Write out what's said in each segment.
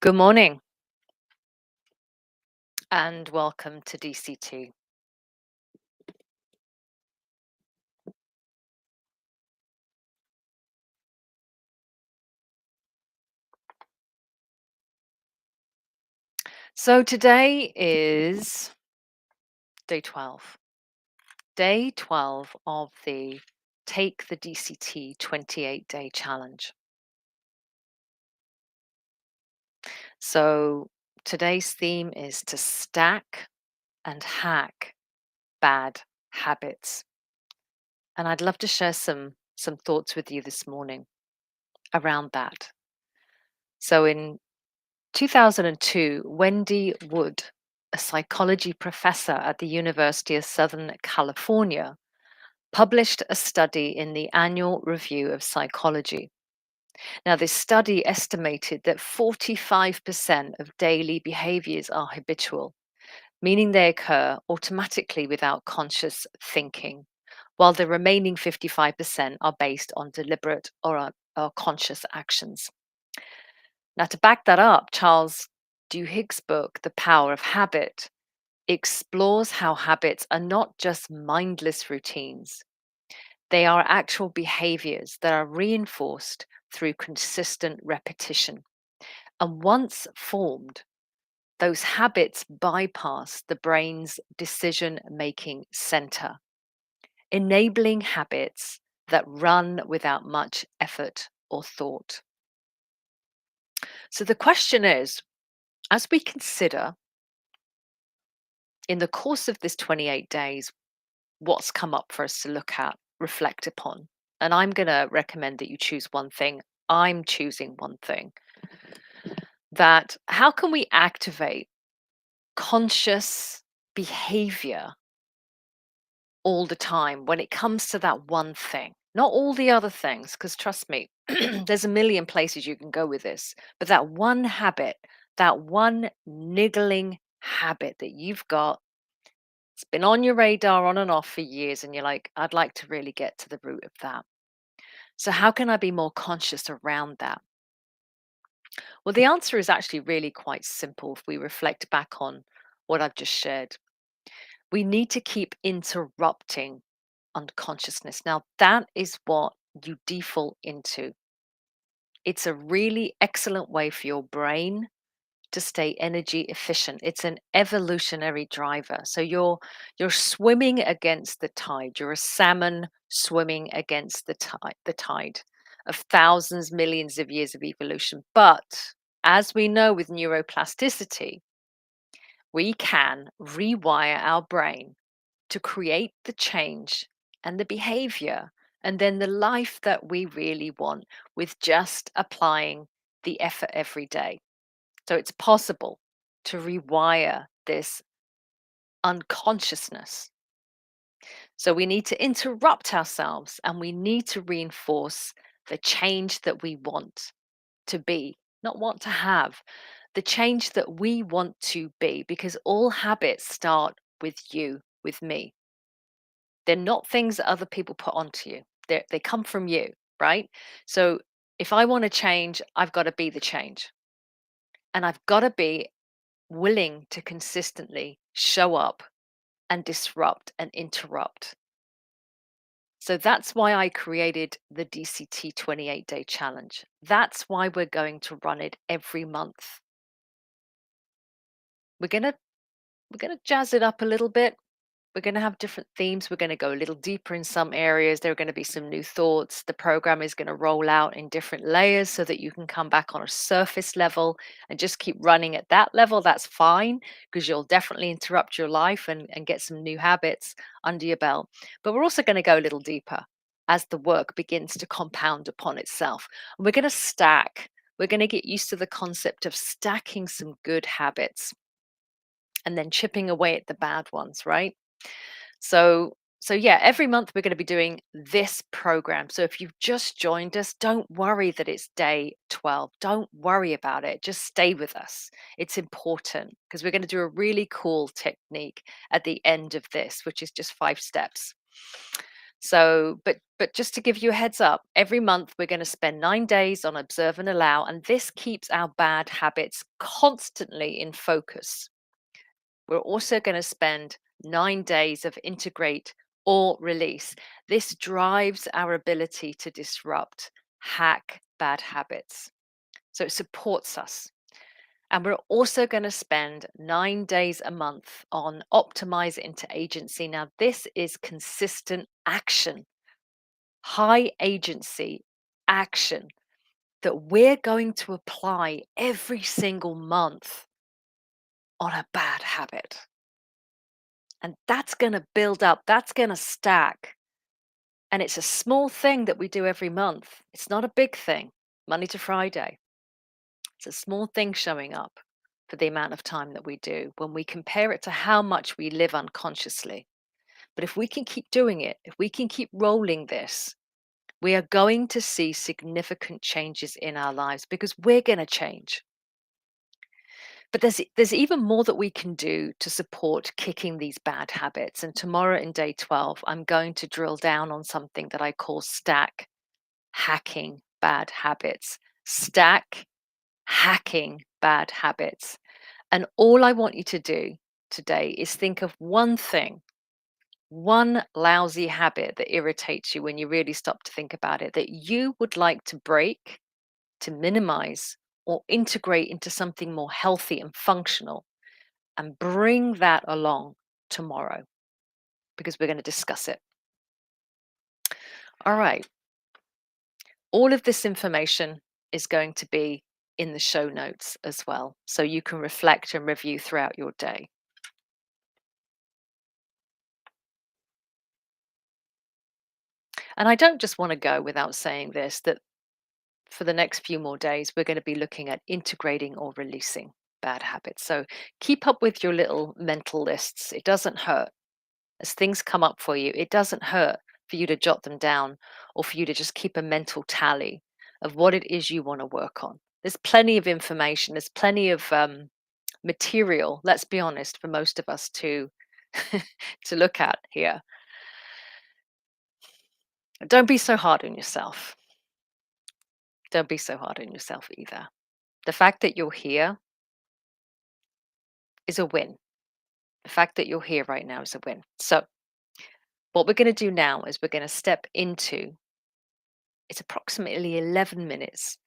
Good morning and welcome to DC2. So today is day 12. Day 12 of the Take the DCT 28-day challenge. So today's theme is to stack and hack bad habits. And I'd love to share some thoughts with you this morning around that. So in 2002, Wendy Wood, a psychology professor at the University of Southern California, published a study in the Annual Review of Psychology. Now, this study estimated that 45% of daily behaviors are habitual, meaning they occur automatically without conscious thinking, while the remaining 55% are based on deliberate or conscious actions. Now, to back that up, Charles Duhigg's book, The Power of Habit, explores how habits are not just mindless routines. They are actual behaviors that are reinforced through consistent repetition. And once formed, those habits bypass the brain's decision making center, enabling habits that run without much effort or thought. So the question is, as we consider in the course of this 28 days, what's come up for us to look at, reflect upon. And I'm going to recommend that you choose one thing. I'm choosing one thing, that how can we activate conscious behavior all the time when it comes to that one thing? Not all the other things, because trust me, there's a million places you can go with this. But that one habit, that one niggling habit that you've got, it's been on your radar on and off for years, and you're like, I'd like to really get to the root of that. So, how can I be more conscious around that? Well, the answer is actually really quite simple if we reflect back on what I've just shared. We need to keep interrupting unconsciousness. Now, that is what you default into. It's a really excellent way for your brain to stay energy efficient. It's an evolutionary driver. So you're swimming against the tide. You're a salmon swimming against the tide of thousands, millions of years of evolution. But as we know with neuroplasticity, we can rewire our brain to create the change and the behavior and then the life that we really want with just applying the effort every day. So it's possible to rewire this unconsciousness. So we need to interrupt ourselves and we need to reinforce the change that we want to be, not want to have, the change that we want to be, because all habits start with you, with me. They're not things that other people put onto you, they come from you, right? So if I want to change, I've got to be the change. And I've got to be willing to consistently show up and disrupt and interrupt. So that's why I created the DCT 28-day challenge. That's why we're going to run it every month. We're going to we're going to jazz it up a little bit. We're going to have different themes. We're going to go a little deeper in some areas. There are going to be some new thoughts. The program is going to roll out in different layers so that you can come back on a surface level and just keep running at that level. That's fine because you'll definitely interrupt your life and get some new habits under your belt. But we're also going to go a little deeper as the work begins to compound upon itself. And we're going to stack. We're going to get used to the concept of stacking some good habits and then chipping away at the bad ones, right? So yeah, every month we're going to be doing this program. So if you've just joined us, don't worry that it's day 12. Don't worry about it. Just stay with us. It's important because we're going to do a really cool technique at the end of this, which is just 5 steps. But just to give you a heads up, every month we're going to spend 9 days on observe and allow, and this keeps our bad habits constantly in focus. We're also going to spend 9 days of integrate or release. This drives our ability to disrupt, hack bad habits. So it supports us. And we're also going to spend 9 days a month on optimize into agency. Now, this is consistent action, high agency action that we're going to apply every single month on a bad habit. And that's going to build up, that's going to stack. And it's a small thing that we do every month. It's not a big thing, Monday to Friday. It's a small thing showing up for the amount of time that we do when we compare it to how much we live unconsciously. But if we can keep doing it, if we can keep rolling this, we are going to see significant changes in our lives because we're going to change. But there's even more that we can do to support kicking these bad habits. And tomorrow in day 12, I'm going to drill down on something that I call stack hacking bad habits. Stack hacking bad habits. And all I want you to do today is think of one thing, one lousy habit that irritates you when you really stop to think about it, that you would like to break, to minimize, or integrate into something more healthy and functional, and bring that along tomorrow because we're going to discuss it. All right. All of this information is going to be in the show notes as well, so you can reflect and review throughout your day. And I don't just want to go without saying this, that for the next few more days, we're going to be looking at integrating or releasing bad habits. So keep up with your little mental lists. It doesn't hurt. As things come up for you, it doesn't hurt for you to jot them down or for you to just keep a mental tally of what it is you want to work on. There's plenty of information. There's plenty of material, let's be honest, for most of us to to look at here. Don't be so hard on yourself. Don't be so hard on yourself either. The fact that you're here is a win. The fact that you're here right now is a win. So, what we're going to do now is we're going to step into, it's approximately 11 minutes,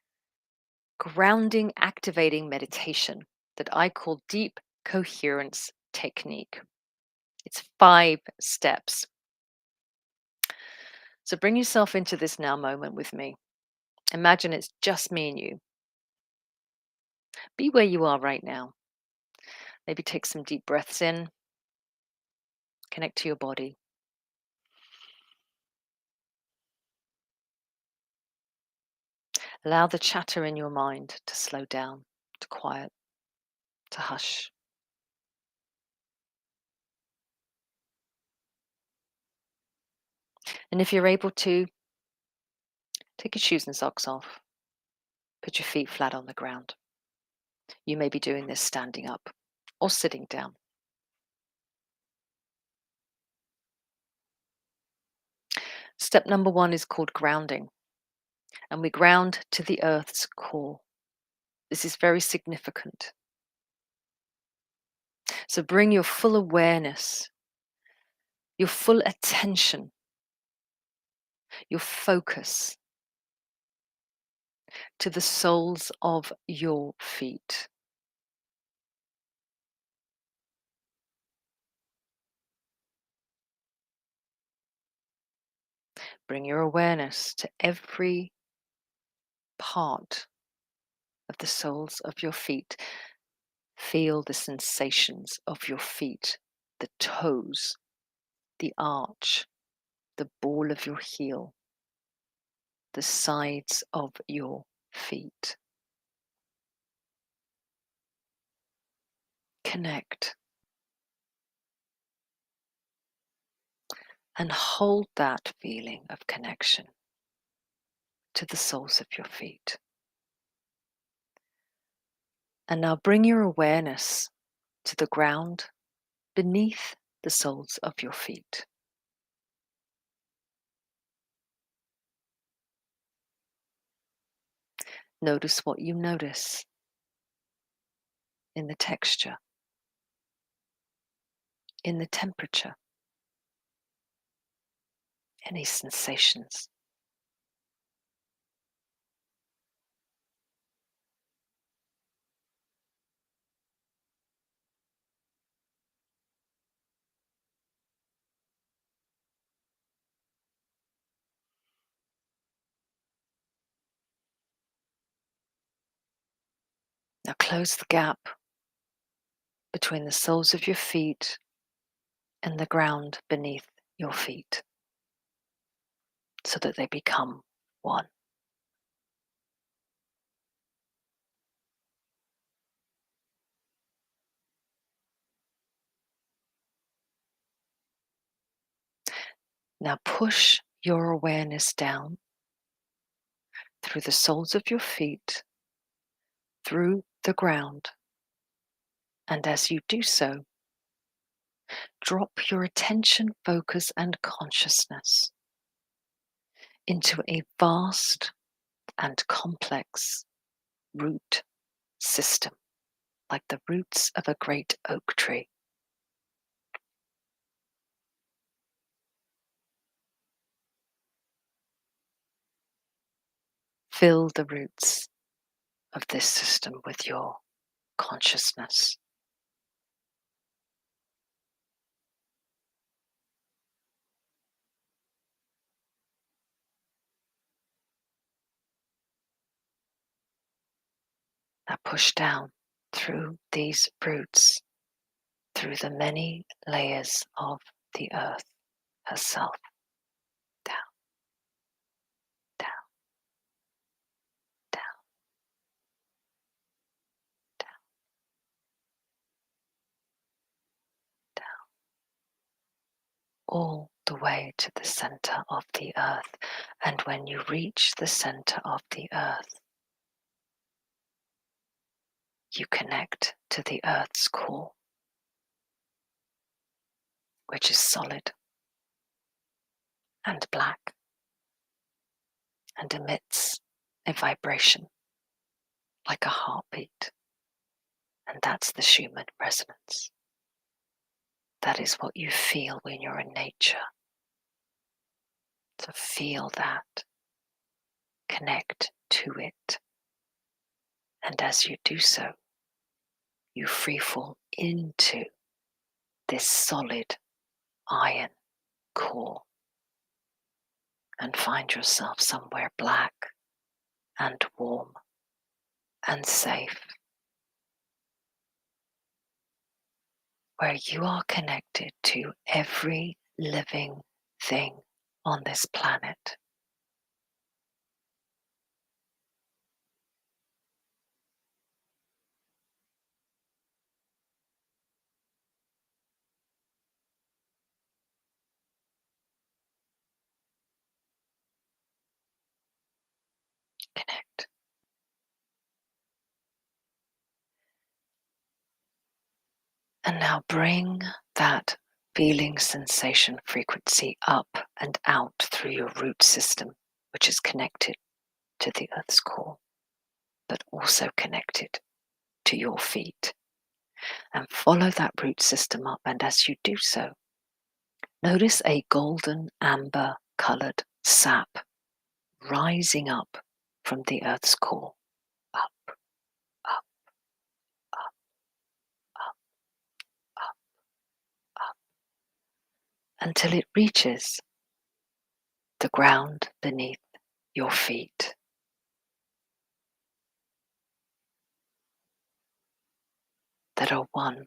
grounding, activating meditation that I call deep coherence technique. It's 5 steps. So, bring yourself into this now moment with me. Imagine it's just me and you. Be where you are right now. Maybe take some deep breaths in, connect to your body. Allow the chatter in your mind to slow down, to quiet, to hush. And if you're able to, take your shoes and socks off. Put your feet flat on the ground. You may be doing this standing up or sitting down. Step number 1 is called grounding, and we ground to the earth's core. This is very significant. So bring your full awareness, your full attention, your focus to the soles of your feet. Bring your awareness to every part of the soles of your feet. Feel the sensations of your feet, the toes, the arch, the ball of your heel, the sides of your feet. Connect and hold that feeling of connection to the soles of your feet. And now bring your awareness to the ground beneath the soles of your feet. Notice what you notice in the texture, in the temperature, any sensations. Now close the gap between the soles of your feet and the ground beneath your feet so that they become one. Now push your awareness down through the soles of your feet, through the ground, and as you do so, drop your attention, focus, and consciousness into a vast and complex root system, like the roots of a great oak tree. Fill the roots of this system with your consciousness. Now push down through these roots, through the many layers of the earth herself. Down, down, down, down, down, all the way to the center of the earth. And when you reach the center of the earth, you connect to the earth's core, which is solid and black and emits a vibration like a heartbeat. And that's the Schumann resonance. That is what you feel when you're in nature. So feel that, connect to it. And as you do so, you freefall into this solid iron core and find yourself somewhere black and warm and safe, where you are connected to every living thing on this planet. Connect. And now bring that feeling, sensation, frequency up and out through your root system, which is connected to the earth's core, but also connected to your feet. And follow that root system up. And as you do so, notice a golden amber colored sap rising up from the earth's core. Up, up, up, up, up, up, until it reaches the ground beneath your feet. That are one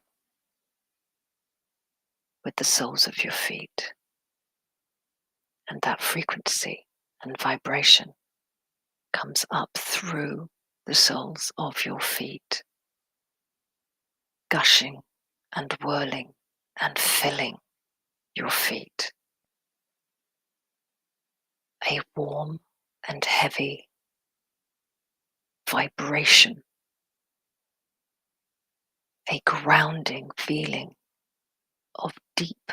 with the soles of your feet. And that frequency and vibration comes up through the soles of your feet, gushing and whirling and filling your feet. A warm and heavy vibration, a grounding feeling of deep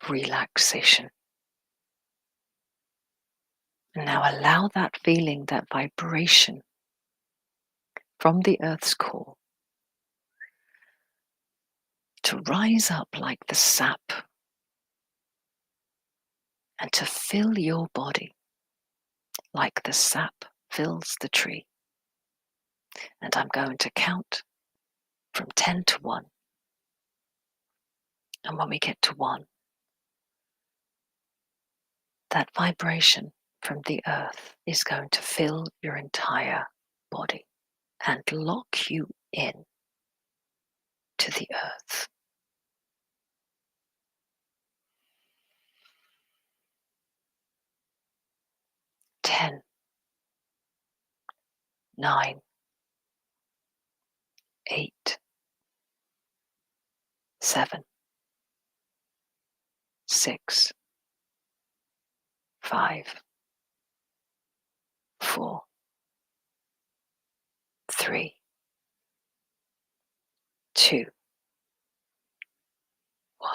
relaxation. And now allow that feeling, that vibration, from the Earth's core to rise up like the sap and to fill your body like the sap fills the tree. And I'm going to count from 10 to 1. And when we get to 1, that vibration from the earth is going to fill your entire body and lock you in to the earth. 10, 9, 8, 7, 6, 5, 4, 3, 2, 1.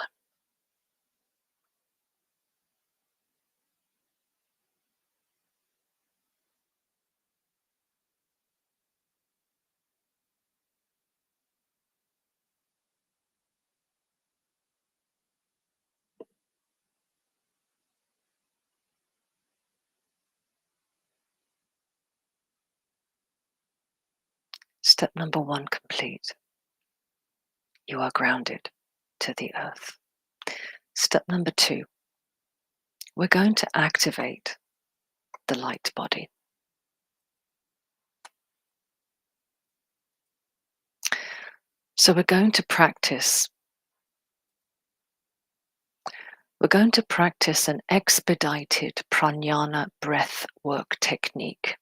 Step number 1 complete. You are grounded to the earth. Step number 2, we're going to activate the light body. So we're going to practice an expedited pranayama breath work technique.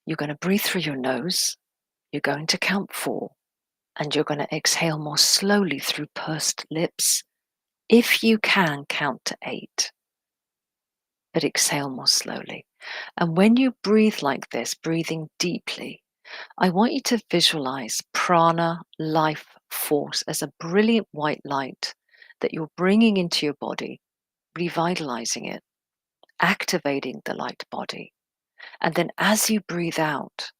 You're going to breathe through your nose, you're going to count 4, and you're going to exhale more slowly through pursed lips. If you can, count to 8, but exhale more slowly. And when you breathe like this, breathing deeply, I want you to visualize prana, life force, as a brilliant white light that you're bringing into your body, revitalizing it, activating the light body. And then as you breathe out,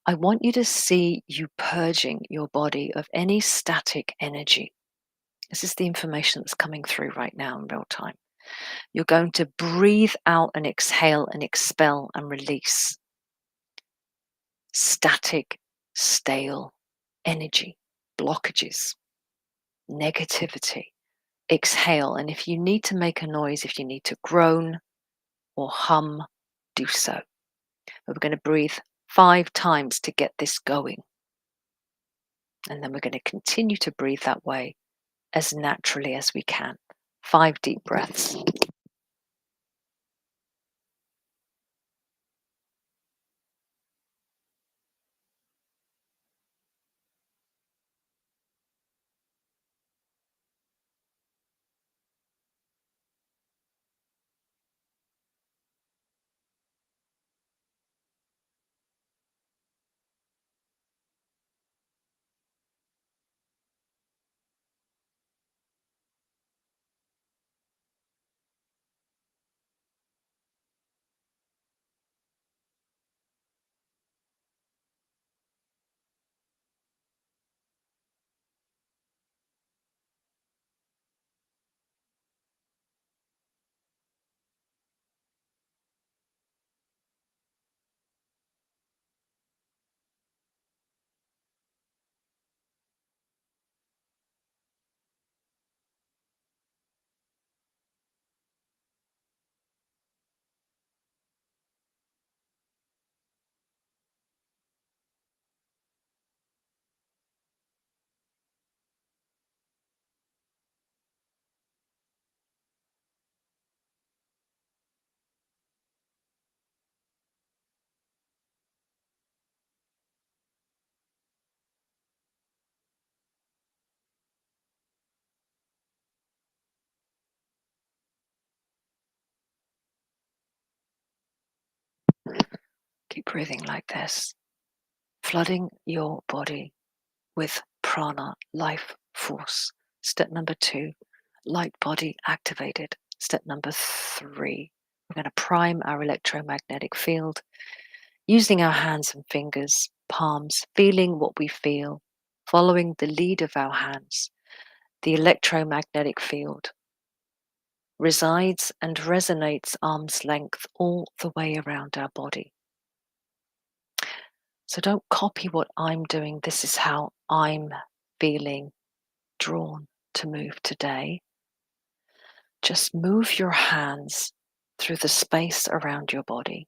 I want you to see you purging your body of any static energy. This is the information that's coming through right now in real time. You're going to breathe out and exhale and expel and release static, stale energy, blockages, negativity. Exhale, and if you need to make a noise, if you need to groan or hum, do so. We're going to breathe 5 times to get this going. And then we're going to continue to breathe that way as naturally as we can. 5 deep breaths. Keep breathing like this, flooding your body with prana, life force. Step number 2, light body activated. Step number 3, we're going to prime our electromagnetic field using our hands and fingers, palms, feeling what we feel, following the lead of our hands. The electromagnetic field resides and resonates arm's length all the way around our body. So don't copy what I'm doing. This is how I'm feeling drawn to move today. Just move your hands through the space around your body,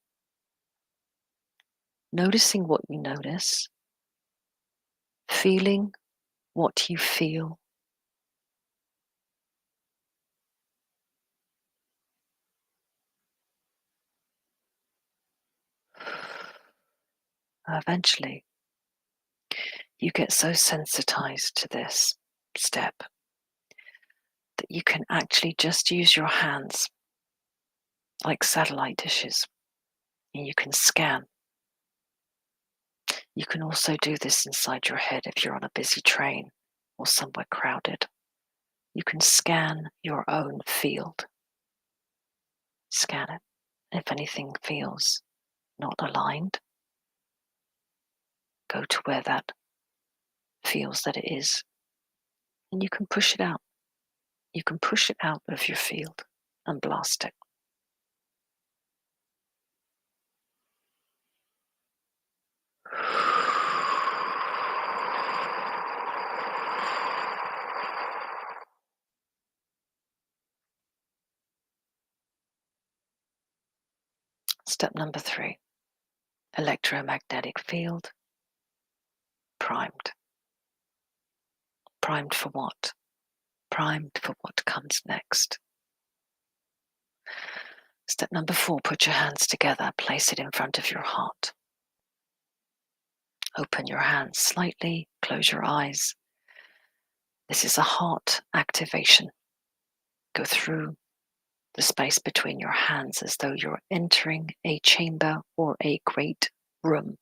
noticing what you notice, feeling what you feel. Eventually, you get so sensitized to this step that you can actually just use your hands like satellite dishes, and you can scan. You can also do this inside your head if you're on a busy train or somewhere crowded. You can scan your own field. Scan it. If anything feels not aligned, go to where that feels that it is, and you can push it out. You can push it out of your field and blast it. Step number 3, electromagnetic field primed. Primed for what? Primed for what comes next. Step number 4, put your hands together, place it in front of your heart. Open your hands slightly, close your eyes. This is a heart activation. Go through the space between your hands as though you're entering a chamber or a great room.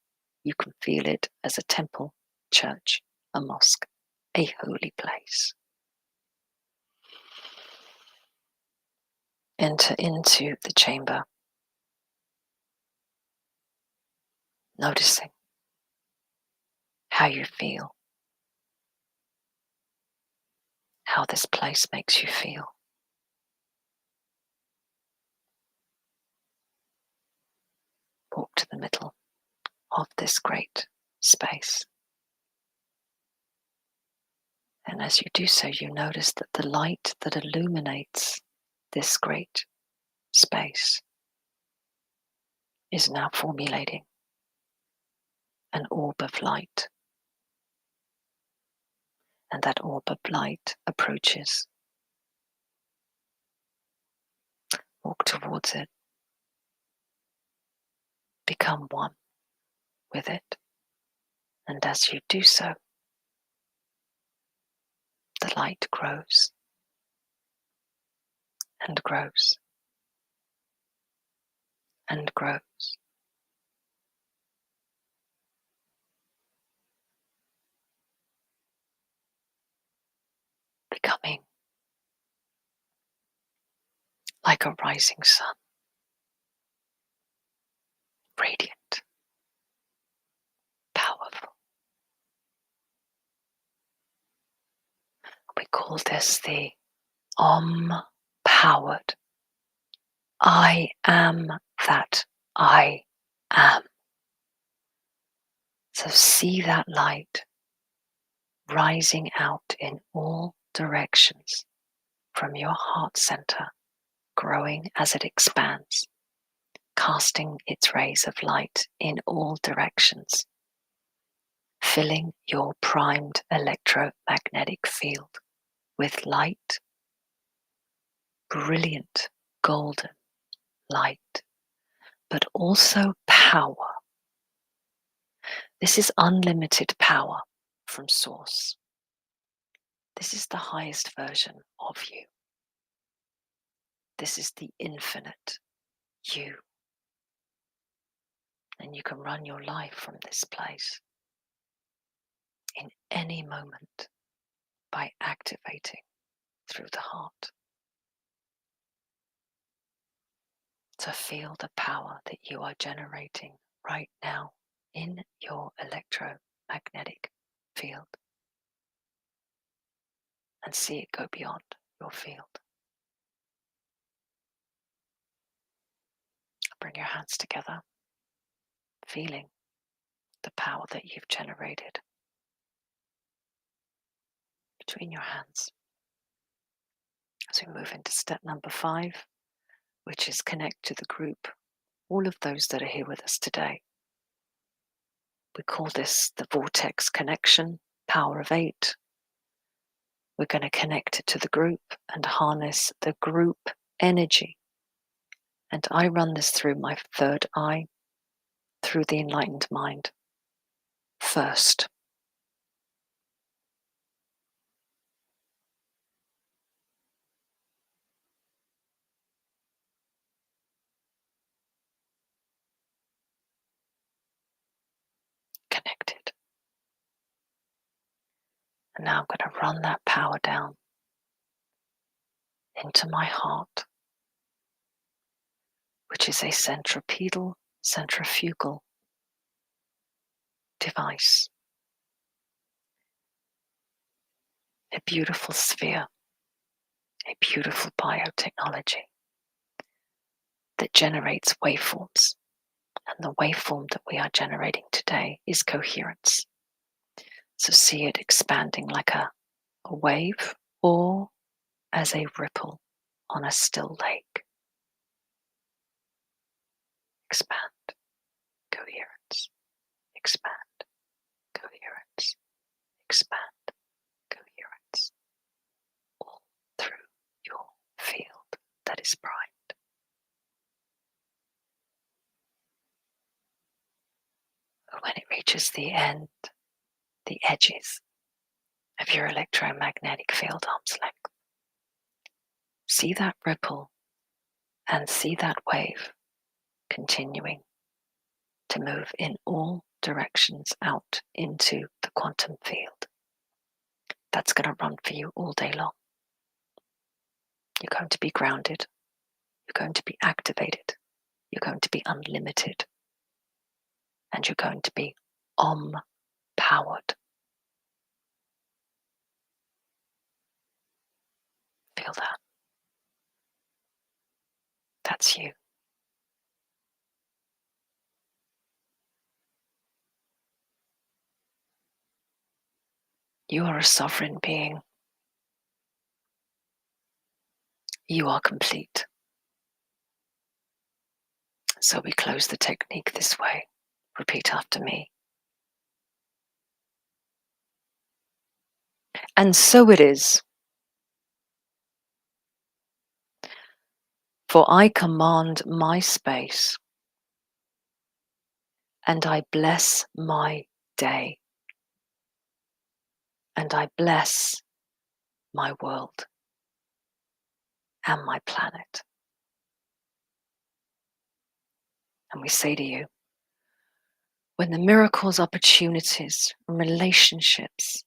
You can feel it as a temple, church, a mosque, a holy place. Enter into the chamber, noticing how you feel, how this place makes you feel. Walk to the middle of this great space. And as you do so, you notice that the light that illuminates this great space is now formulating an orb of light. And that orb of light approaches. Walk towards it. Become one with it. And as you do so, the light grows and grows and grows. Becoming like a rising sun, radiant, powerful. We call this the Om-powered I am that I am. So see that light rising out in all directions from your heart center, growing as it expands, casting its rays of light in all directions, filling your primed electromagnetic field with light, brilliant golden light, but also power. This is unlimited power from source. This is the highest version of you. This is the infinite you. And you can run your life from this place in any moment by activating through the heart. To feel the power that you are generating right now in your electromagnetic field and see it go beyond your field. Bring your hands together, feeling the power that you've generated between your hands. As we move into step number 5, which is connect to the group, all of those that are here with us today. We call this the vortex connection, power of 8. We're going to connect it to the group and harness the group energy. And I run this through my third eye, through the enlightened mind. First, connected. And now I'm going to run that power down into my heart, which is a centrifugal device, a beautiful sphere, a beautiful biotechnology that generates waveforms. And the waveform that we are generating today is coherence. So see it expanding like a wave or as a ripple on a still lake. Expand, coherence, expand, coherence, expand, coherence, all through your field that is bright. When it reaches the end, the edges of your electromagnetic field arm's length, see that ripple and see that wave continuing to move in all directions out into the quantum field. That's going to run for you all day long. You're going to be grounded. You're going to be activated. You're going to be unlimited. And you're going to be powered. Feel that? That's you. You are a sovereign being. You are complete. So we close the technique this way. Repeat after me. And so it is. For I command my space, and I bless my day, and I bless my world and my planet. And we say to you, when the miracles, opportunities, and relationships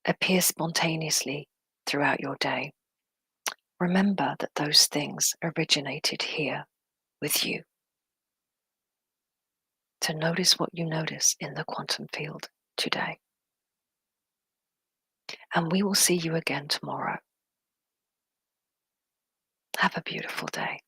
appear spontaneously throughout your day, remember that those things originated here with you. To notice what you notice in the quantum field today. And we will see you again tomorrow. Have a beautiful day.